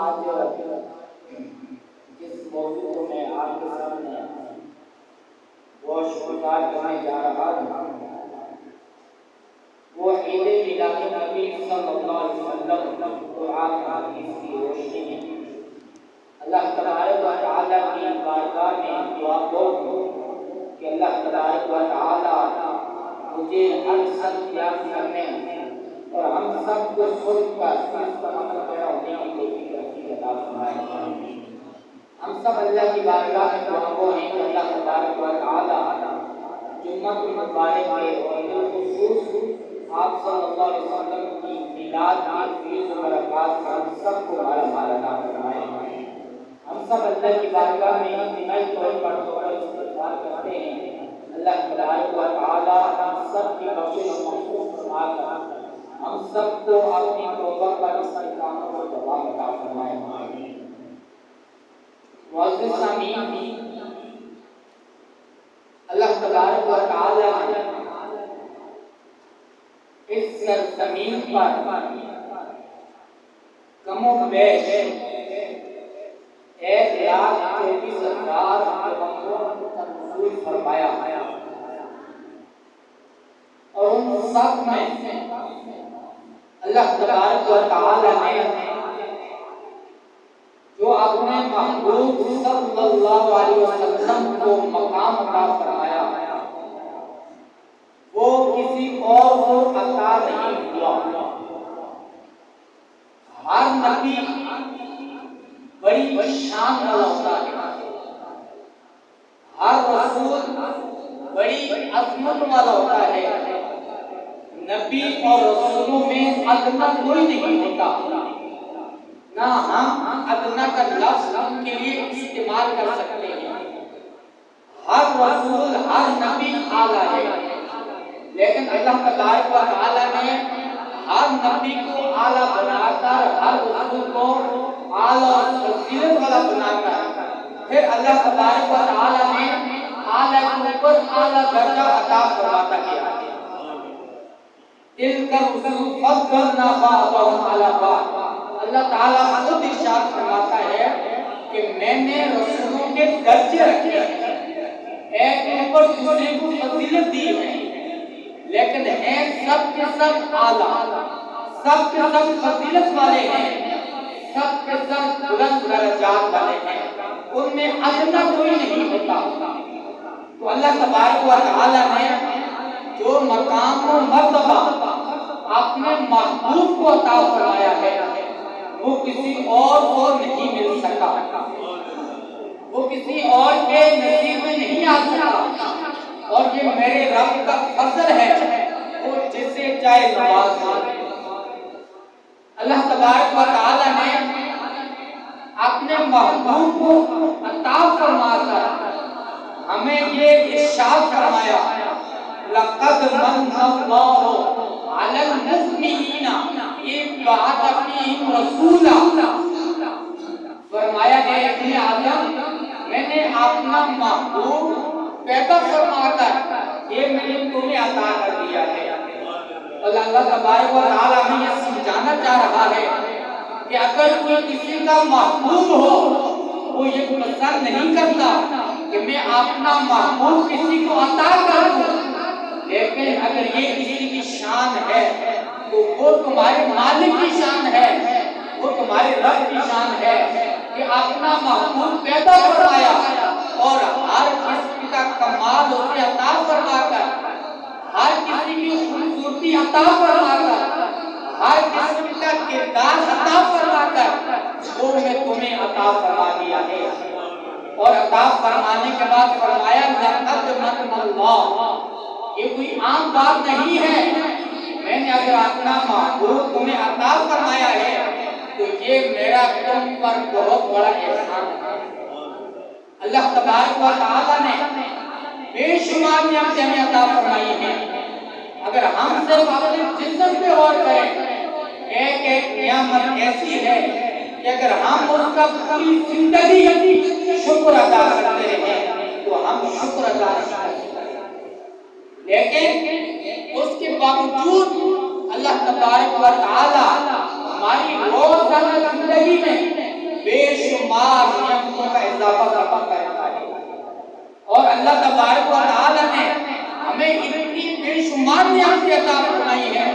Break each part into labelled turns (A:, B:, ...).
A: آج جس موضوع کو میں آپ کے سامنے وہ شکار کرنے جا رہا ہوں وہ عید میلاد نبی صلی اللہ علیہ وسلم قرآن حدیث کی روشنی میں اللہ تبارک و تعالیٰ کی بارگاہ میں دعا کروں کہ اللہ تبارک و تعالیٰ مجھے ہر سب یاد کرنے اور ہم سب کو سن کر اس پر عمل پیرا ہونے کی توفیق عطا فرمائے۔ ہم سب اللہ کی بارگاہ میں دعا کریں کہ اللہ تبارک و تعالیٰ جمعہ کی مبارک کے اور بالخصوص آپ صلی اللہ علیہ وسلم کی میلاد کی فیض و برکات سے ہم سب کو مالا مال عطا فرمائے۔ ہم سب اللہ کی بارگاہ میں انتہائی طور پر استغفار کرتے ہیں، اللہ تبارک و تعالیٰ ہم سب کی بخشش و مغفرت فرما کر ہم سب کو اپنی توبہ پر استقامت کو دوام عطا فرمائے۔ معزز سامعین، اللہ تبارک و تعالیٰ نے اس سرزمین پر کم و بیش 1,24,000 پیغمبروں کا نزول فرمایا اور ان سب میں اللہ تبارک و تعالیٰ نے جو اپنے محبوب صلی اللہ علیہ وسلم کو مقام عطا فرمایا وہ کسی اور کو عطا نہیں ہوا۔ ہر نبی بڑی شان والا ہوتا ہے، ہر رسول بڑی عظمت والا ہوتا ہے۔ نبی اور رسولوں میں ادنا کوئی نہیں ہوتا، نہ ہم ادنا کا لفظ ان کے لیے استعمال کر سکتے ہیں۔ ہر رسول ہر نبی اعلیٰ ہے، لیکن اللہ تبارک و تعالیٰ نے ہر نبی کو اعلیٰ بنا کر ہر رسول کو اعلیٰ فضیلت والا بنا کر پھر اللہ تبارک و تعالیٰ نے اعلیٰ کے اوپر اعلیٰ درجہ عطا فرماتا گیا۔ تلک الرسل فضلنا بعضهم علی بعض، اللہ تعالیٰ خود ارشاد فرماتا ہے کہ میں نے رسولوں کے درجے رکھے ہیں، ایک اوپر دوسرے کو فضیلت دی ہے، لیکن ہیں سب کے سب اعلیٰ، سب کے سب فضیلت والے ہیں، سب کے سب بلند درجات والے ہیں، ان میں ادنا کوئی نہیں ہوتا۔ تو اللہ تبارک و تعالیٰ نے جو مقام و مرتبہ اپنے محبوب کو عطا فرمایا ہے وہ کسی اور کو نہیں مل سکا، وہ کسی اور کے نصیب میں نہیں آ سکا، اور یہ میرے رب کا فضل ہے، وہ جسے چاہے نواز دے۔ اللہ تبارک و تعالیٰ نے اپنے محبوب کو عطا فرما کر ہمیں یہ ارشاد فرمایا، لقد من اللہ علی المؤمنین اذ بعث فیہم رسولا، فرمایا ہے ابن آدم میں نے اپنا محبوب پیدا فرما کر یہ میں نے تمہیں عطا کر دیا ہے۔ اللہ تبارک و تعالیٰ ہمیں یہ سمجھانا چاہ رہا ہے کہ اگر کوئی کسی کا محبوب ہو وہ یہ پسند نہیں کرتا کہ میں اپنا محبوب کسی کو عطا کر دوں، لیکن اگر یہ کسی کی شان ہے تو وہ تمہارے مالک کی شان ہے، وہ تمہارے رب کی شان ہے کہ اپنا محبوب پیدا فرمایا اور ہر قسم کا کمال اسے عطا فرما کر، ہر کسی کی خوبصورتی عطا فرما کر، ہر قسم کا کردار عطا فرما کر وہ میں تمہیں عطا فرما دیا ہے۔ اور عطا فرمانے کے بعد فرمایا لقد من اللہ، یہ کوئی عام بات نہیں ہے، میں نے اگر اپنا محبوب تمہیں عطا فرمایا ہے تو یہ میرا تم پر بہت بڑا احسان ہے۔ اللہ تبارک و تعالیٰ نے بے شمار نعمتیں ہمیں عطا فرمائی ہیں، اگر ہم صرف اپنے جسم پہ غور کریں ایک ایک نعمت ایسی ہے کہ اگر ہم اس کا پوری زندگی شکر ادا کرتے رہیں تو ہم شکر ادا نہیں کر سکتے، لیکن اس کے باوجود اللہ تبارک و تعالی ہماری روزانہ زندگی میں اللہ تبارک و تعالی نے ہمیں اتنی بے شمار نعمتیں عطا فرمائی ہے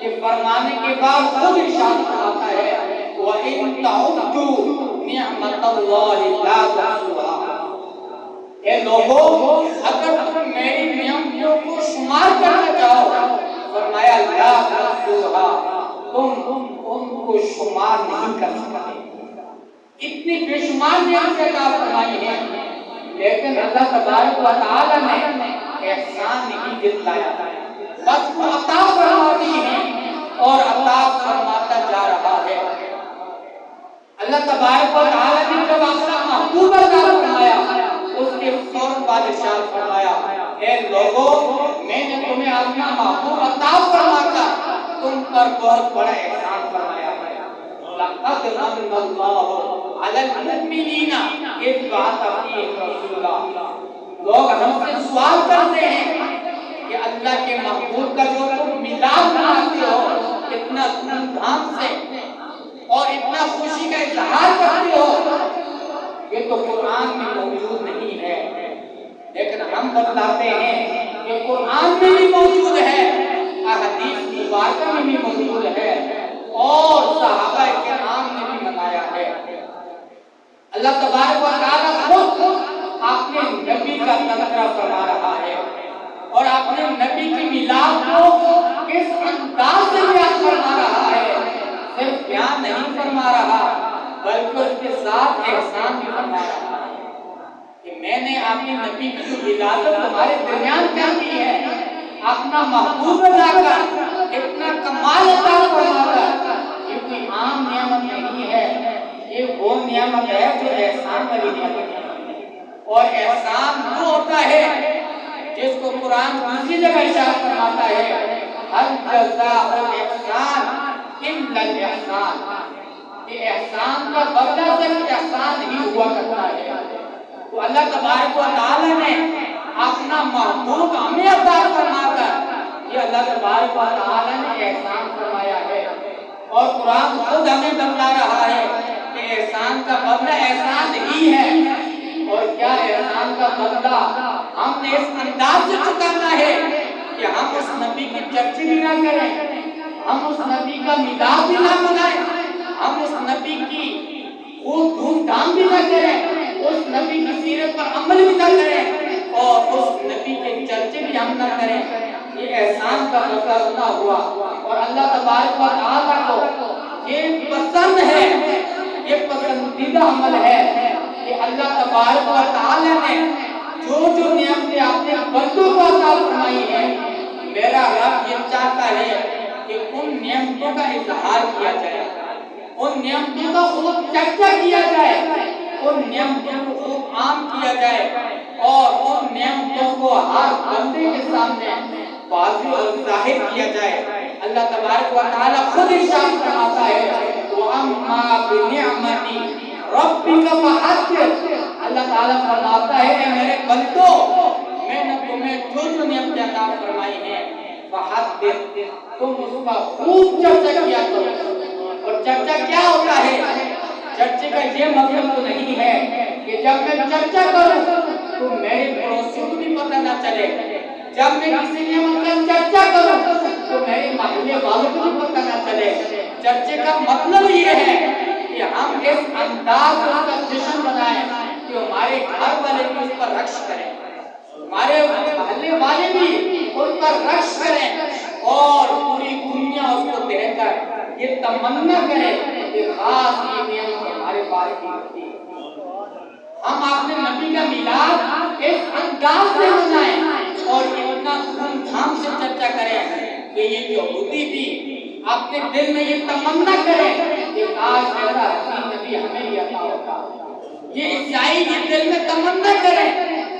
A: کہ فرمانے کے بعد خود ارشاد فرماتا ہے وَإِن تَعُدُّوا نِعْمَتَ اللَّهِ لَا تُحْصُوهَا۔ اے لوگوں اگر تم میری نعمتوں کو شمار کرنا چاہو فرمایا لا تحصوها، تم ان کو شمار نہیں کر سکتے، اتنی بے شمار نعمتیں عطا فرمائی ہیں، لیکن اللہ تبارک و تعالی نے احسان نہیں جتلایا، بس وہ عطا فرماتی ہیں اور عطا فرماتا جا رہا ہے۔ اللہ تبارک و تعالی نے جب اپنا محبوب عطا فرمایا اس کے فوراً بعد ارشاد فرمایا اے لوگوں میں نے تمہیں اپنا محبوب عطا فرما کر تم پر بہت بڑا احسان فرمایا ہے۔ لقد من اللہ علی المؤمنین اذ بعث فیہم رسولا۔ لوگ ہم سے سوال کرتے ہیں کہ اللہ کے محبوب کا جو تم میلاد مناتے ہو اتنا دھوم دھام سے اور اتنا خوشی کا اظہار کرتے ہو، یہ تو قرآن میں موجود نہیں ہے، لیکن ہم بتلاتے ہیں کہ قرآن میں بھی موجود ہے، احادیث مبارکہ میں بھی موجود ہے اور صحابہ کرام نے بھی منایا ہے۔ اللہ تبارک و تعالیٰ خود اپنے نبی کا تذکرہ فرما رہا ہے اور اپنے نبی کی میلاد کو کس انداز سے بیان فرما رہا ہے، صرف بیان نہیں فرما رہا بلکہ اس کے ساتھ احسان بھی فرما رہا ہے کہ میں نے اپنے نبی کی ولادت تمہارے درمیان کیا کی ہے، اپنا محبوب لا کر اتنا کمال عطا فرما کر۔ یہ کوئی عام نعمت نہیں ہے، یہ وہ نعمت ہے جو احسان والی نعمت ہے، اور احسان وہ ہوتا ہے جس کو قرآن دوسری جگہ ارشاد فرماتا ہے ہل جزاء الاحسان الا الاحسان، کہ احسان کا بدلہ صرف احسان ہی ہوا کرتا ہے۔ تو اللہ تبارک و تعالی نے اپنا محبوب ہمیں عطا فرما کر یہ اللہ تبارک و تعالی نے احسان فرمایا ہے، اور قرآن خود ہمیں بتلا رہا ہے کہ احسان کا بدلہ احسان ہی ہے، اور کیا احسان کا بدلہ ہم نے اس انداز سے چکانا ہے کہ ہم اس نبی کی چرچے بھی نہ کریں، ہم اس نبی کا میلاد بھی نہ منائیں، ہم اس نبی کی خوب دھوم دھام بھی نہ کریں، اس نبی کی سیرت پر عمل بھی نہ کریں، اور اس نبی کے چرچے بھی ہم نہ کریں، یہ احسان کا بدلہ نہ ہوا۔ اور اللہ تبارک و تعالیٰ کو یہ پسند ہے، یہ پسندیدہ عمل ہے کہ اللہ تبارک و تعالیٰ نے جو جو نعمتیں اپنے بندوں کو عطا فرمائی ہیں، میرا رب یہ چاہتا ہے کہ ان نعمتوں کا اظہار کیا جائے، ان نعمتوں کا خوب چرچا کیا جائے، ان نعمتوں کو خوب عام کیا جائے، اور ان نعمتوں کو ہر بندے کے سامنے واضح اور ظاہر کیا جائے۔ اللہ تبارک و تعالیٰ خود ارشاد فرماتا ہے وَأَمَّا بِنِعْمَتِ رَبِّكَ فَحَدِّثْ۔ اللہ تعالیٰ فرماتا ہے اے میرے بندو، میں نے تمہیں جو جو نعمتیں عطا فرمائی ہیں فَحَدِّثْ، تم اس کا خوب چرچا کیا کرو۔ اور چرچا کیا ہوتا ہے؟ چرچے کا یہ مطلب تو نہیں ہے کہ جب میں چرچا کروں تو میرے پڑوسیوں کو بھی پتہ نہ چلے، جب میں کسی نعمت کا چرچا کروں تو میرے محلے والوں کو بھی پتہ نہ چلے۔ چرچے کا مطلب یہ ہے کہ ہم اس انداز کا جشن بنائیں کہ ہمارے گھر والے بھی اس پر رقص کریں، ہمارے محلے والے بھی اس پر رقص کریں، اور پوری دنیا اس کو دیکھ کر یہ تمنا کرے کہ خاص یہ نعمت ہمارے پاس کی ہوتی ہے۔ ہم اپنے نبی کا میلاد اس انداز سے منائیں اور اتنا دھوم دھام سے چرچا کریں کہ یہ یہودی بھی اپنے دل میں یہ تمنا کرے کہ کاش ایسا حسین نبی ہمیں بھی عطا ہوتا، یہ عیسائی یہ دل میں تمنا کرے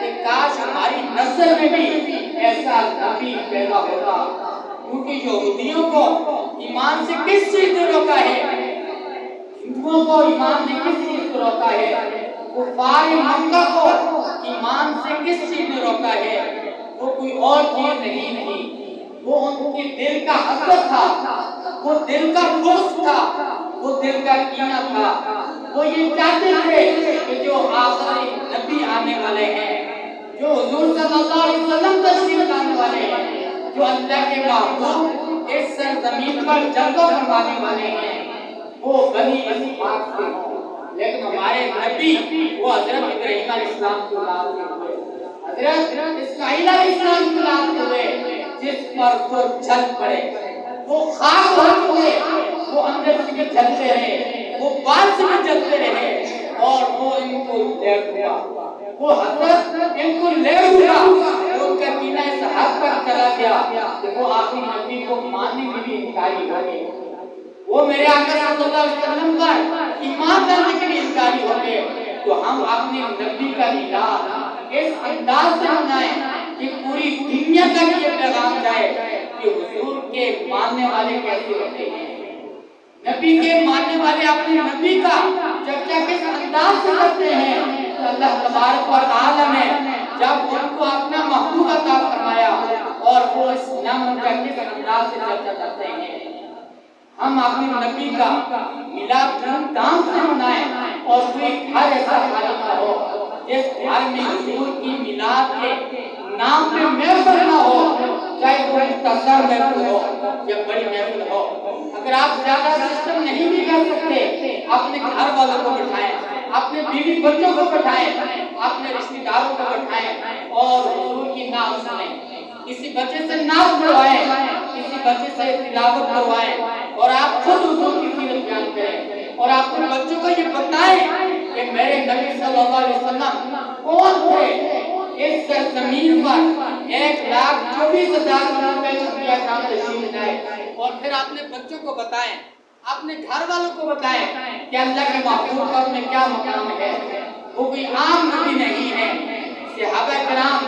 A: کہ کاش ہماری نسل میں بھی ایسا نبی پیدا ہوتا۔ کیونکہ یہودیوں کو ایمان سے کس چیز نے روکا ہے؟ ہندوؤں کو ایمان سے کس چیز کو روکا ہے؟ کفار مکہ کو ایمان سے کس چیز نے روکا ہے؟ وہ کوئی اور چیز نہیں تھی، وہ ان کے دل کا حسد تھا، وہ دل کا بغض تھا، وہ دل کا کینہ تھا۔ وہ یہ چاہتے تھے کہ جو آخری نبی آنے والے ہیں جو حضور صلی اللہ علیہ وسلم تشریف لانے والے ہیں، جو اللہ کے محبوب اس سرزمین پر جلوہ فرمانے والے ہیں، وہ بنی اسحاق سے ہوں، لیکن ہمارے نبی وہ حضرت ابراہیم علیہ السلام کی اولاد سے ہوئے، حضرت اسماعیل علیہ السلام کی اولاد سے ہوئے، جس پر وہ چل پڑے، وہ خاک ہو چکے، وہ اندر سے جلتے رہے، وہ بال سے جلتے رہے، اور وہ ان کو لے ہوا، وہ حضرت ان کو لے ہوا، ان کا کینہ اس حد تک چلا گیا کہ وہ آخری نبی کو ماننے میں بھی انکاری ہو گئے، وہ میرے آقا صلی اللہ علیہ وسلم پر ایمان لانے کے لیے انکاری ہو گئے، تو ہم اپنے نبی کا میلاد اس انداز سے منائیں کہ پوری دنیا تک یہ پیغام جائے کہ حضور کے ماننے والے کیسے ہوتے ہیں، نبی کے ماننے والے اپنے نبی کا چرچا کس انداز سے کرتے ہیں۔ تو اللہ تبارک و تعالی نے جب ان کو اپنا محبوب عطا فرمایا اور وہ اس نام کا کس انداز سے چرچا کرتے ہیں، ہم اپنے نبی کا میلاد دھوم دھام سے منائیں، اور کوئی گھر ایسا خالی نہ ہو جس گھر میں حضور کی میلاد کے نام پہ محفل نہ ہو، چاہے وہ مختصر محفل ہو یا بڑی محفل ہو۔ اگر آپ زیادہ سسٹم نہیں بھی کر سکتے، اپنے گھر والوں کو بٹھائیں، اپنے بیوی بچوں کو بٹھائیں، اپنے رشتہ داروں کو بٹھائیں اور حضور کی نعت سنیں، کسی بچے سے نعت پڑھوائیں، کسی بچے سے تلاوت کروائیں، اور آپ خود حضور کی سیرت بیان کریں، اور آپ اپنے بچوں کو یہ بتائیں کہ میرے نبی صلی اللہ علیہ وسلم کون تھے۔ اس سرزمین پر 1,24,000 روپے چھٹیاں کام تشریف لائے، اور پھر اپنے بچوں کو بتائیں، اپنے گھر والوں کو بتائیں کہ اللہ کے محبوب کا میں کیا مقام ہے۔ وہ کوئی عام نبی نہیں ہے۔ صحابہ کرام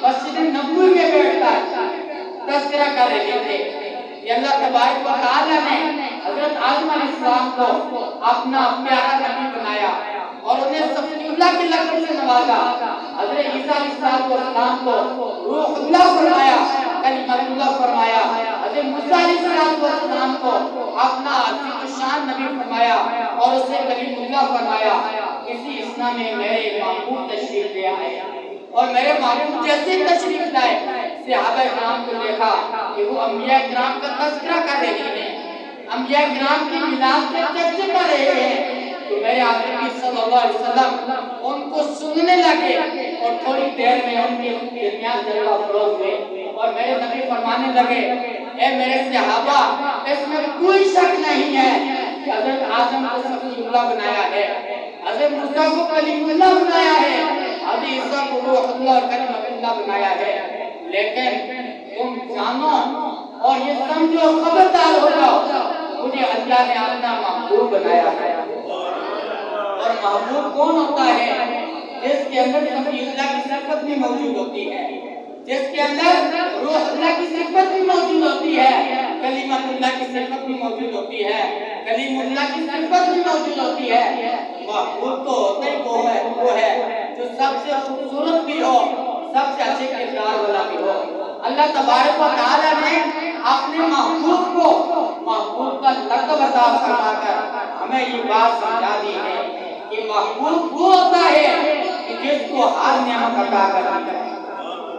A: مسجد نبوی میں بیٹھ کر تذکرہ کر رہے تھے کہ اللہ تبارک و تعالی نے حضرت آدم علیہ السلام کو اپنا پیارا نبی بنایا اور انہیں صفی اللہ کی لقب سے نوازا، حضرت عیسیٰ علیہ السلام کو روح اللہ فرمایا، کلمہ اللہ فرمایا، حضرت موسیٰ علیہ السلام کو اپنا عظیم الشان نبی فرمایا اور اسے کلیم اللہ فرمایا۔ اسی اسلام میں میرے محبوب تشریف لے آئے، اور میرے محبوب جیسے تشریف لائے، صحابہ کرام کو دیکھا کہ وہ انبیاء کرام کا تذکرہ کر رہے ہیں، انبیاء کرام کی میلاد کے چرچے کر رہے ہیں، تو میرے آقا صلی اللہ علیہ وسلم ان کو سننے لگے، اور تھوڑی دیر میں ان کے درمیان جلوہ افروز ہوئے، اور میرے نبی فرمانے لگے، اے میرے صحابہ، اس میں کوئی شک نہیں ہے کہ حضرت آدم کو صفی اللہ بنایا ہے، حضرت موسیٰ کو کلیم اللہ بنایا ہے، حضرت عیسیٰ کو روح اللہ اور کلمہ اللہ بنایا ہے، لیکن تم جانو اور یہ سمجھو، خبردار ہو جاؤ، مجھے اللہ نے اپنا محبوب بنایا ہے۔ اور محبوب کون ہوتا ہے؟ جس کے اندر صفی اللہ کی صفت بھی موجود ہوتی ہے، جس کے اندر روح اللہ کی صفت بھی موجود ہوتی ہے، کلمہ اللہ کی صفت بھی موجود ہوتی ہے، کلیم اللہ کی صفت بھی موجود ہوتی ہے۔ محبوب تو ہوتا ہی وہ ہے جو سب سے خوبصورت بھی ہو، سب سے اچھے کردار والا بھی ہو۔ اللہ تبارک و تعالی نے اپنے محبوب کو محبوب کا لقب عطا فرما کر ہمیں یہ بات سمجھا دی ہے کہ محبوب وہ ہوتا ہے کہ جس کو ہر نعمت عطا کرتا ہے۔